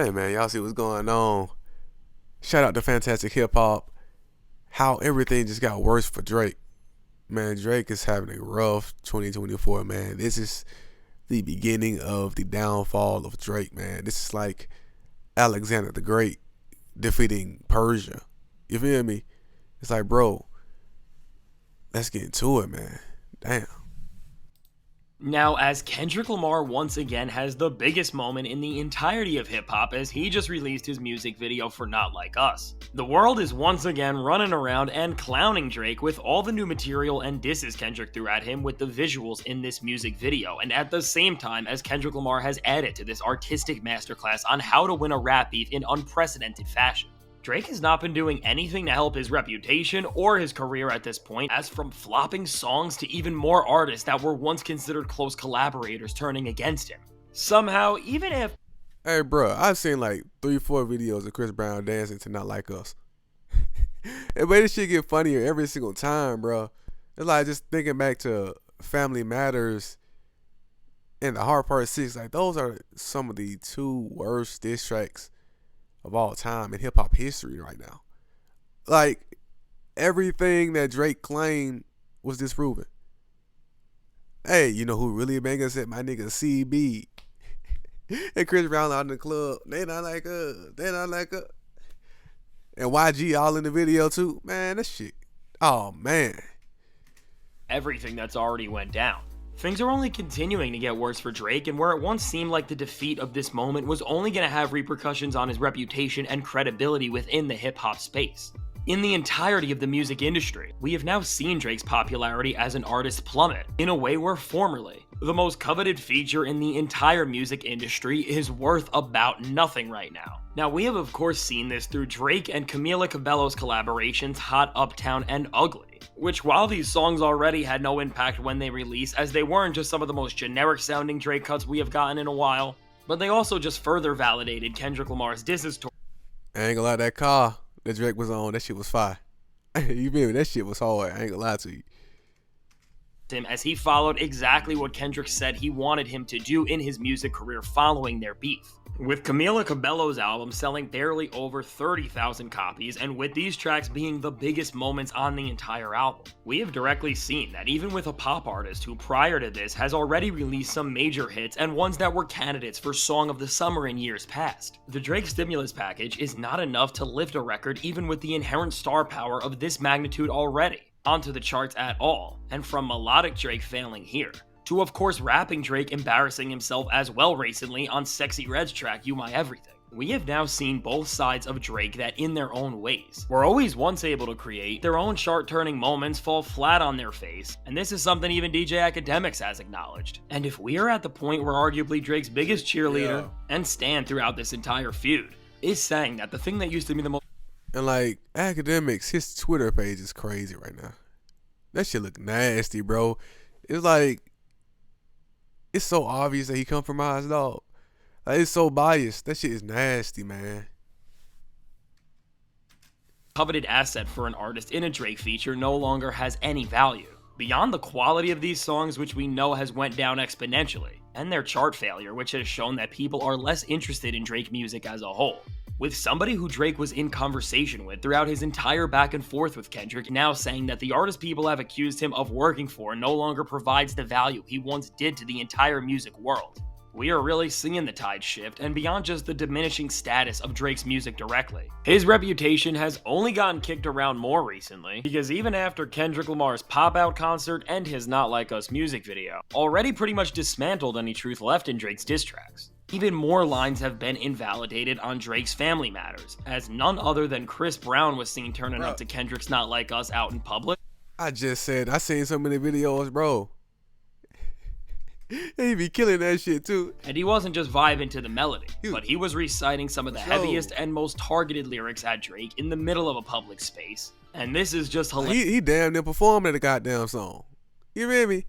Hey man, y'all see what's going on? Shout out to Fantastic Hip Hop. How everything just got worse for Drake. Man, Drake is having a rough 2024, man. This is the beginning of the downfall of Drake, man. This is like Alexander the Great defeating Persia. You feel me? It's like, bro, let's get into it, man. Damn. Now, as Kendrick Lamar once again has the biggest moment in the entirety of hip-hop as he just released his music video for Not Like Us. The world is once again running around and clowning Drake with all the new material and disses Kendrick threw at him with the visuals in this music video, and at the same time as Kendrick Lamar has added to this artistic masterclass on how to win a rap beef in unprecedented fashion. Drake has not been doing anything to help his reputation or his career at this point, as from flopping songs to even more artists that were once considered close collaborators turning against him. Somehow, even if Hey, bro, I've seen like 3-4 videos of Chris Brown dancing to Not Like Us. It made this shit get funnier every single time, bro. It's like just thinking back to Family Matters and the Hard Part 6. Like, those are some of the two worst diss tracks of all time in hip hop history right now. Like, everything that Drake claimed was disproven. Hey, you know who really banging said my nigga CB and Chris Brown out in the club. They not like us. They not like us. And YG all in the video too. Man, that shit. Oh man. everything that's already went down. Things are only continuing to get worse for Drake, and where it once seemed like the defeat of this moment was only going to have repercussions on his reputation and credibility within the hip-hop space. In the entirety of the music industry, we have now seen Drake's popularity as an artist plummet, in a way where formerly, the most coveted feature in the entire music industry is worth about nothing right now. Now, we have of course seen this through Drake and Camila Cabello's collaborations Hot, Uptown, and Ugly, which while these songs already had no impact when they released, as they weren't just some of the most generic sounding Drake cuts we have gotten in a while, but they also just further validated Kendrick Lamar's disses towards I ain't gonna lie, that car that Drake was on, that shit was fire. You feel me? That shit was hard. I ain't gonna lie to you. him, as he followed exactly what Kendrick said he wanted him to do in his music career following their beef. With Camila Cabello's album selling barely over 30,000 copies, and with these tracks being the biggest moments on the entire album, we have directly seen that even with a pop artist who prior to this has already released some major hits and ones that were candidates for Song of the Summer in years past, the Drake stimulus package is not enough to lift a record even with the inherent star power of this magnitude already onto the charts at all, and from melodic Drake failing here, to of course rapping Drake embarrassing himself as well recently on Sexy Red's track You My Everything. We have now seen both sides of Drake that in their own ways were always once able to create their own chart-turning moments fall flat on their face, and this is something even DJ Academics has acknowledged. And if we are at the point where arguably Drake's biggest cheerleader and stan throughout this entire feud is saying that the thing that used to be the most And like Academics, his Twitter page is crazy right now. That shit look nasty, bro. It's like, it's so obvious that he compromised, dog. Like, it's so biased. That shit is nasty, man. coveted asset for an artist in a Drake feature no longer has any value. Beyond the quality of these songs, which we know has went down exponentially, and their chart failure, which has shown that people are less interested in Drake music as a whole. With somebody who Drake was in conversation with throughout his entire back and forth with Kendrick now saying that the artist people have accused him of working for no longer provides the value he once did to the entire music world. We are really seeing the tide shift, and beyond just the diminishing status of Drake's music directly, his reputation has only gotten kicked around more recently, because even after Kendrick Lamar's pop-out concert and his Not Like Us music video already pretty much dismantled any truth left in Drake's diss tracks, even more lines have been invalidated on Drake's Family Matters, as none other than Chris Brown was seen turning up to Kendrick's Not Like Us out in public. I just said, I seen so many videos, bro. He be killing that shit too. And he wasn't just vibing to the melody, but he was reciting some of the heaviest and most targeted lyrics at Drake in the middle of a public space. And this is just hilarious. He damn near performing the goddamn song. You feel me?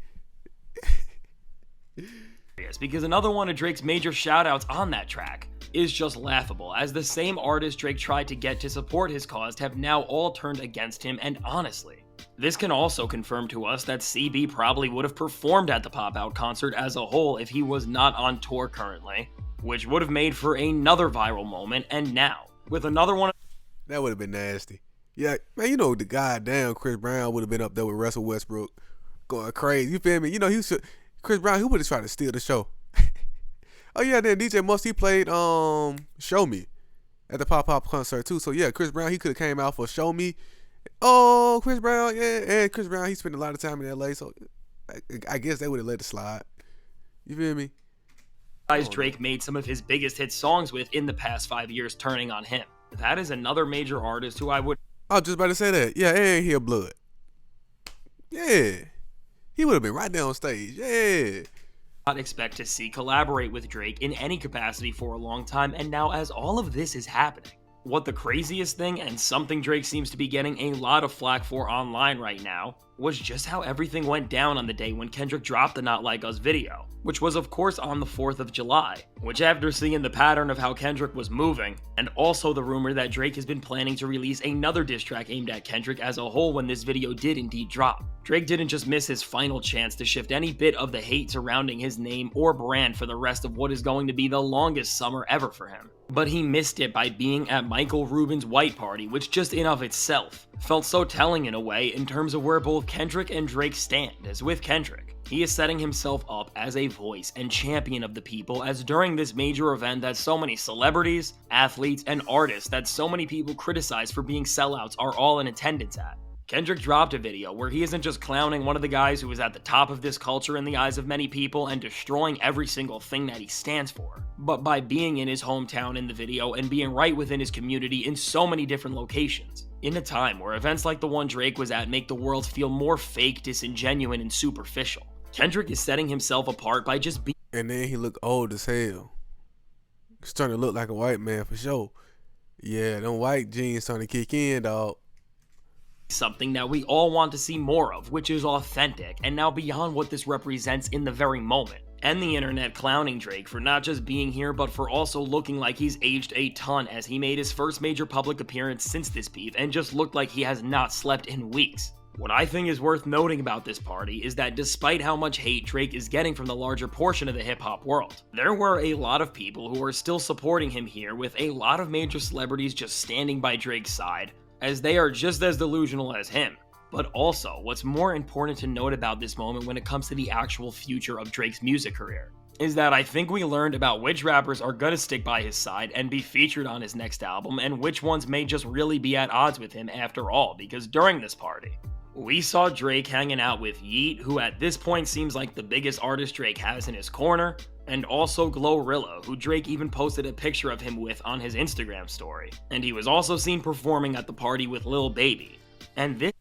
Because another one of Drake's major shoutouts on that track is just laughable, as the same artists Drake tried to get to support his cause have now all turned against him, and honestly, this can also confirm to us that CB probably would have performed at the pop-out concert as a whole if he was not on tour currently. which would have made for another viral moment. And now, with another one. That would have been nasty. Yeah, man, you know the goddamn Chris Brown would have been up there with Russell Westbrook going crazy. You feel me? You know, Chris Brown, he would have tried to steal the show. Oh yeah, then DJ Must, he played Show Me at the Pop Pop concert too. So yeah, Chris Brown, he could have came out for Show Me. Oh, Chris Brown, yeah, and Chris Brown, he spent a lot of time in LA, so I guess they would have let it slide. You feel me? Guys Drake made some of his biggest hit songs with in the past 5 years, turning on him. That is another major artist who I was just about to say that. Yeah, and he a blood. Yeah. He would have been right there on stage. Yeah. not expect to see collaborate with Drake in any capacity for a long time, and now as all of this is happening, what the craziest thing, and something Drake seems to be getting a lot of flack for online right now, was just how everything went down on the day when Kendrick dropped the Not Like Us video, which was of course on the 4th of July, which after seeing the pattern of how Kendrick was moving, and also the rumor that Drake has been planning to release another diss track aimed at Kendrick as a whole when this video did indeed drop, Drake didn't just miss his final chance to shift any bit of the hate surrounding his name or brand for the rest of what is going to be the longest summer ever for him. But he missed it by being at Michael Rubin's white party, which just in of itself felt so telling in a way in terms of where both Kendrick and Drake stand, as with Kendrick, he is setting himself up as a voice and champion of the people, as during this major event that so many celebrities, athletes, and artists that so many people criticize for being sellouts are all in attendance at. Kendrick dropped a video where he isn't just clowning one of the guys who is at the top of this culture in the eyes of many people and destroying every single thing that he stands for, but by being in his hometown in the video and being right within his community in so many different locations. In a time where events like the one Drake was at make the world feel more fake, disingenuous, and superficial, Kendrick is setting himself apart by just being. And then he look old as hell. He's starting to look like a white man for sure. Yeah, them white genes starting to kick in, dog. Something that we all want to see more of, which is authentic, and now beyond what this represents in the very moment. And the internet clowning Drake for not just being here, but for also looking like he's aged a ton, as he made his first major public appearance since this beef and just looked like he has not slept in weeks. What I think is worth noting about this party is that despite how much hate Drake is getting from the larger portion of the hip-hop world, there were a lot of people who are still supporting him here, with a lot of major celebrities just standing by Drake's side, as they are just as delusional as him. But also, what's more important to note about this moment when it comes to the actual future of Drake's music career, is that I think we learned about which rappers are gonna stick by his side and be featured on his next album, and which ones may just really be at odds with him after all, because during this party, we saw Drake hanging out with Yeat, who at this point seems like the biggest artist Drake has in his corner, and also Glorilla, who Drake even posted a picture of him with on his Instagram story. And he was also seen performing at the party with Lil Baby. And this...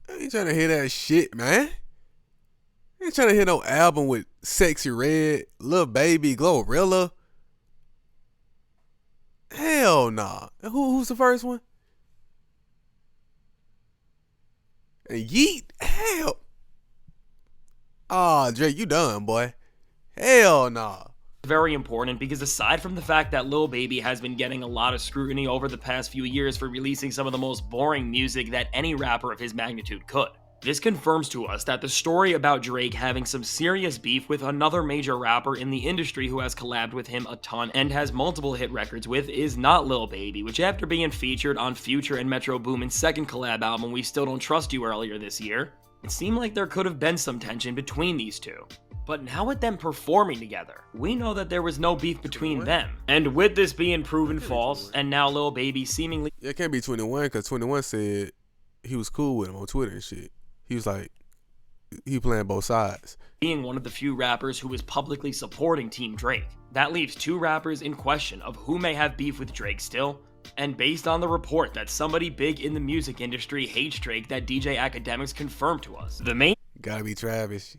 I ain't trying to hear that shit, man. I ain't trying to hear no album with Sexy Red, Lil Baby, Glorilla. Hell nah. Who's the first one? And Yeet? Hell. Aw, Drake, you done, boy. Hell nah. Very important, because aside from the fact that Lil Baby has been getting a lot of scrutiny over the past few years for releasing some of the most boring music that any rapper of his magnitude could, this confirms to us that the story about Drake having some serious beef with another major rapper in the industry who has collabed with him a ton and has multiple hit records with is not Lil Baby, which after being featured on Future and Metro Boomin's second collab album We Still Don't Trust You earlier this year, it seemed like there could have been some tension between these two. But now with them performing together, we know that there was no beef between them. And with this being proven false, and now Lil Baby seemingly... Yeah, it can't be 21, because 21 said he was cool with him on Twitter and shit. He was like, he playing both sides. Being one of the few rappers who is publicly supporting Team Drake. That leaves two rappers in question of who may have beef with Drake still. And based on the report that somebody big in the music industry hates Drake that DJ Academics confirmed to us, the main... Gotta be Travis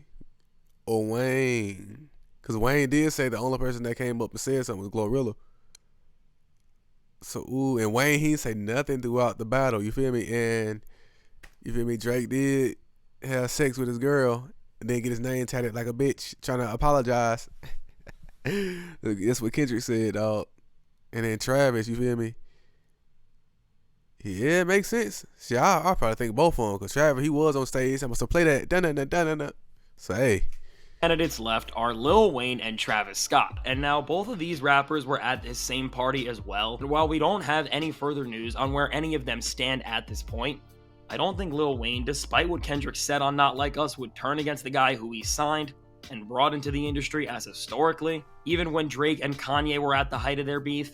or Wayne. Because Wayne did say the only person that came up and said something was Glorilla. So, and Wayne, he didn't say nothing throughout the battle, you feel me? And, you feel me, Drake did have sex with his girl and then get his name tatted like a bitch, trying to apologize. That's what Kendrick said, dog. And then Travis, you feel me? Yeah, it makes sense. See, I probably think both of them, because Travis, he was on stage. I must have played that. Dun-dun-dun-dun-dun. So, hey, Candidates left are Lil Wayne and Travis Scott, and now both of these rappers were at this same party as well. And while we don't have any further news on where any of them stand at this point, I don't think Lil Wayne, despite what Kendrick said on Not Like Us, would turn against the guy who he signed and brought into the industry as historically. Even when Drake and Kanye were at the height of their beef,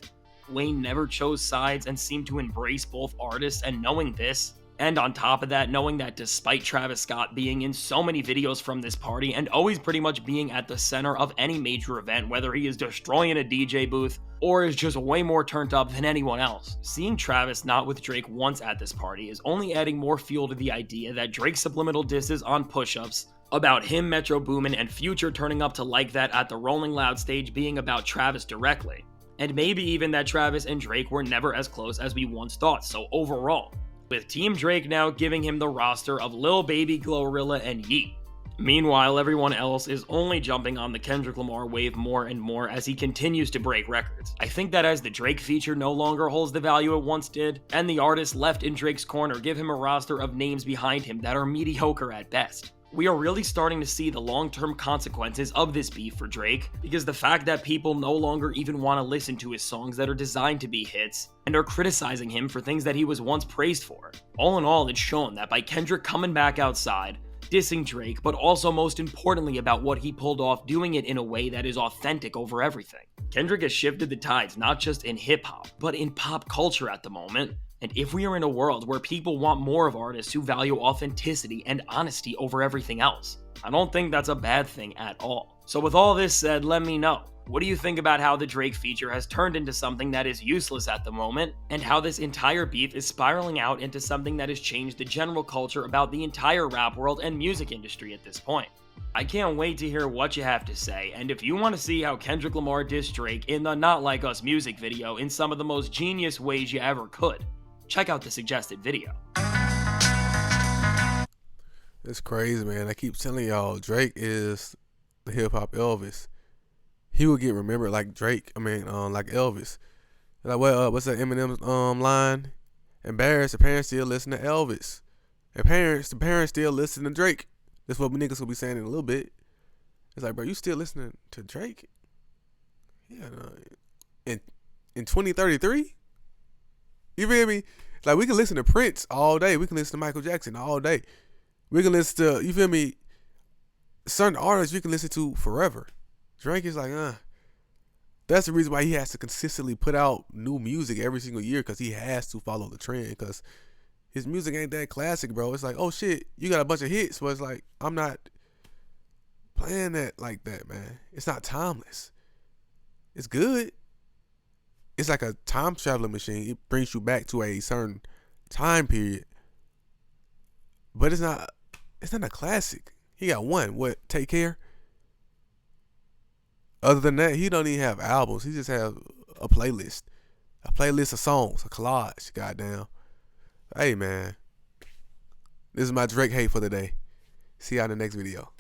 Wayne never chose sides and seemed to embrace both artists, and knowing this, and on top of that, knowing that despite Travis Scott being in so many videos from this party and always pretty much being at the center of any major event, whether he is destroying a DJ booth or is just way more turned up than anyone else, seeing Travis not with Drake once at this party is only adding more fuel to the idea that Drake's subliminal disses on push-ups about him, Metro Boomin, and Future turning up to Like That at the Rolling Loud stage being about Travis directly. And maybe even that Travis and Drake were never as close as we once thought. So overall, with Team Drake now giving him the roster of Lil Baby, Glorilla, and Yeet. Meanwhile, everyone else is only jumping on the Kendrick Lamar wave more and more as he continues to break records. I think that as the Drake feature no longer holds the value it once did, and the artists left in Drake's corner give him a roster of names behind him that are mediocre at best, we are really starting to see the long-term consequences of this beef for Drake, because the fact that people no longer even want to listen to his songs that are designed to be hits, and are criticizing him for things that he was once praised for. All in all, it's shown that by Kendrick coming back outside, dissing Drake, but also most importantly about what he pulled off, doing it in a way that is authentic over everything. Kendrick has shifted the tides not just in hip-hop, but in pop culture at the moment. And if we are in a world where people want more of artists who value authenticity and honesty over everything else, I don't think that's a bad thing at all. So with all this said, let me know. What do you think about how the Drake feature has turned into something that is useless at the moment, and how this entire beef is spiraling out into something that has changed the general culture about the entire rap world and music industry at this point? I can't wait to hear what you have to say, and if you want to see how Kendrick Lamar dissed Drake in the Not Like Us music video in some of the most genius ways you ever could, check out the suggested video. It's crazy, man. I keep telling y'all, Drake is the hip-hop Elvis. He will get remembered like Drake. Like Elvis. Like what's that Eminem line? Embarrassed, the parents still listen to Elvis. And the parents still listen to Drake. That's what niggas will be saying in a little bit. It's like, bro, you still listening to Drake? Yeah, no. In 2033? You feel me? Like, we can listen to Prince all day. We can listen to Michael Jackson all day. We can listen to, you feel me, certain artists you can listen to forever. Drake is like, That's the reason why he has to consistently put out new music every single year, because he has to follow the trend, because his music ain't that classic, bro. It's like, oh shit, you got a bunch of hits, but it's like, I'm not playing that like that, man. It's not timeless. It's good. It's like a time traveling machine. It brings you back to a certain time period. But it's not a classic. He got one. What? Take Care? Other than that, he don't even have albums. He just have a playlist. A playlist of songs. A collage. Goddamn. Hey, man. This is my Drake hate for the day. See y'all in the next video.